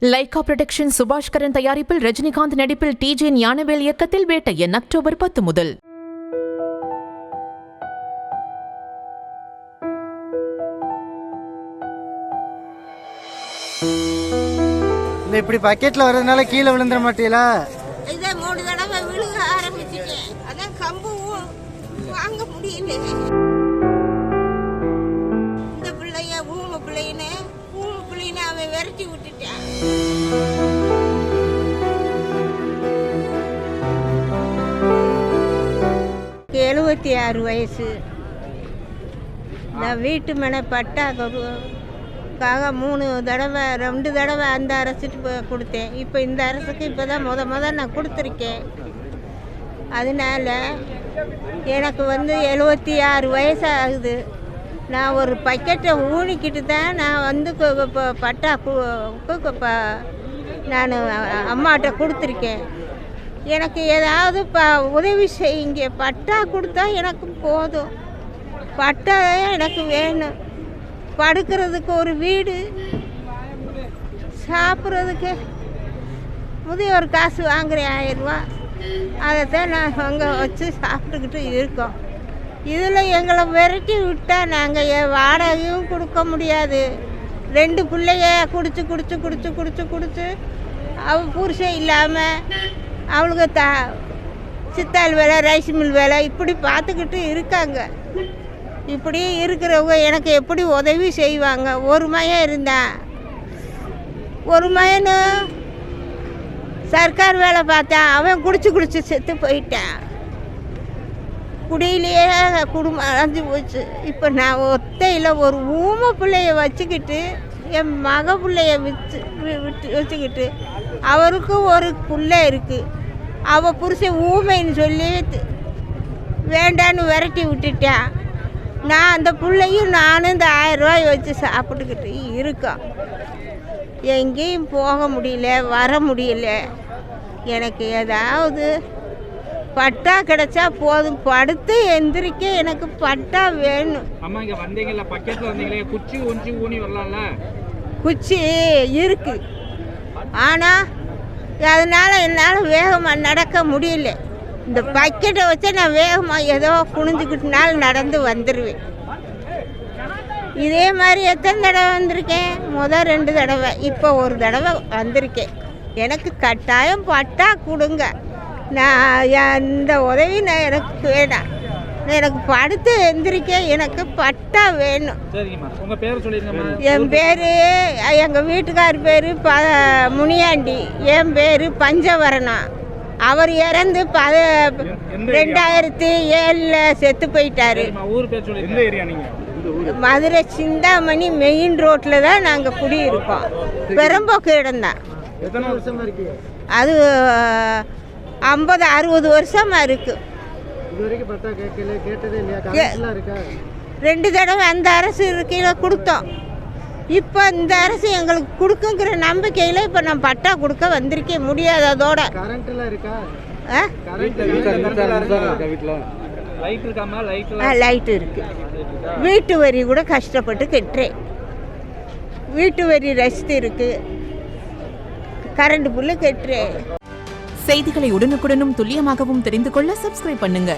Lyca production Subaskaran தயாரிப்பில் ரஜினிகாந்த் நடிப்பில் DJ Gnanavel இயக்கத்தில் வேட்டையன் அக்டோபர் 10 முதல். இப்படி பக்கெட்ல வரதுனால கீழே விழுந்துட மாட்டீங்களா? இதை 3 தடவை விழுக ஆரம்பிச்சிட்டேன். அதான் கம்பும் வாங்க முடியல. இந்த பிள்ளைய ஊமை பிள்ளைன்னு அவன் விரட்டி விட்டுட்டான். 76 வயசு. நான் வீட்டு மனை பட்டாக்காக 2 தடவை அந்த அரசுக்கு கொடுத்தேன். இப்போ இந்த அரசுக்கு இப்போ தான் முத நான் கொடுத்துருக்கேன். அதனால எனக்கு 76 வயசு ஆகுது. நான் ஒரு பக்கெட்டை ஊனிக்கிட்டு தான் நான் பட்டா நான் அம்மாட்ட கொடுத்துருக்கேன். எனக்கு ஏதாவது உதவி செய்யுங்க. பட்டா கொடுத்தா எனக்கு போதும். பட்டா எனக்கு வேணும். படுக்கிறதுக்கு ஒரு வீடு, சாப்பிட்றதுக்கு முதியோர் காசு வாங்குறேன் 1000 ரூபா. அதைத்தான் நான் அங்கே வச்சு சாப்பிட்டுக்கிட்டு இருக்கோம். இதில் எங்களை விரட்டி விட்டால் நாங்கள் வாடகையும் கொடுக்க முடியாது. 2 பிள்ளைய குடிச்சு அவள் புருஷன் இல்லாமல் அவளுக்கு சித்தாள் வேலை, ரைஸ் மில் வேலை இப்படி பார்த்துக்கிட்டு இருக்காங்க. இப்படி இருக்கிறவங்க எனக்கு எப்படி உதவி செய்வாங்க? ஒரு மகன் இருந்தான். ஒரு மகனு சர்க்கார் வேலை பார்த்தான். அவன் குடிச்சு செத்து போயிட்டான். குடியிலேயே குடும்பம் அழைஞ்சி போச்சு. இப்போ நான் ஒத்தையில் ஒரு ஊமை பிள்ளைய வச்சுக்கிட்டு என் மக பிள்ளைய வச்சுக்கிட்டு அவருக்கும் ஒரு பிள்ளை இருக்குது. அவள் புருஷன் ஊமைன்னு சொல்லி வேண்டான்னு விரட்டி விட்டுட்டான். நான் அந்த பிள்ளையும் நானும் இந்த 1000 ரூபாய் வச்சு சாப்பிட்டுக்கிட்டு இருக்கோம். எங்கேயும் போக முடியல, வர முடியல. எனக்கு ஏதாவது பட்டா கிடைச்சா போதும். படுத்து எந்திரிக்க எனக்கு பட்டா வேணும். அம்மா இங்க வந்தீங்கல, பக்கெட்ல வந்தீங்களே, குச்சி ஒஞ்சி ஊனி வரலாம்ல? குச்சி இருக்கு, ஆனா அதனால என்னால் வேகமாக நடக்க முடியல. இந்த பக்கெட்டை வச்சு நான் வேகமாக ஏதோ குனிஞ்சுக்கிட்டனால நடந்து வந்துடுவேன். இதே மாதிரி எத்தனை தடவை வந்திருக்கேன்? 2 தடவை, இப்போ 1 தடவை வந்திருக்கேன். எனக்கு கட்டாயம் பட்டா கொடுங்க. நான் இந்த உதவி எனக்கு வேணாம். எனக்கு படுத்து எந்திரிக்க எனக்கு பட்டா வேணும். என் பேர், எங்கள் வீட்டுக்கார் பேர் முனியாண்டி. என் பேர் பஞ்சவரணம். அவர் இறந்து 2007 செத்து போயிட்டாரு. மதுரை சிந்தாமணி மெயின் ரோட்டில் தான் நாங்கள் குடியிருக்கோம். பெரும்போக்கு இடம்தான். அது 50-60 வருஷமா இருக்கு. 2 தடவை அந்த அரசு இருக்கையில கொடுத்தோம். இப்போ இந்த அரசு எங்களுக்கு கொடுக்குங்கிற நம்பிக்கையில் இப்போ நான் பட்டா கொடுக்க வந்திருக்கேன். முடியாததோட லைட் இருக்கு. வீட்டு வரி கூட கஷ்டப்பட்டு கட்டுறேன். வீட்டு வரி ரசீது இருக்கு, கரண்ட் பில்லு கட்டுறேன். செய்திகளை உடனுக்குடனும் துல்லியமாகவும் தெரிந்து கொள்ள சப்ஸ்கிரைப் பண்ணுங்க.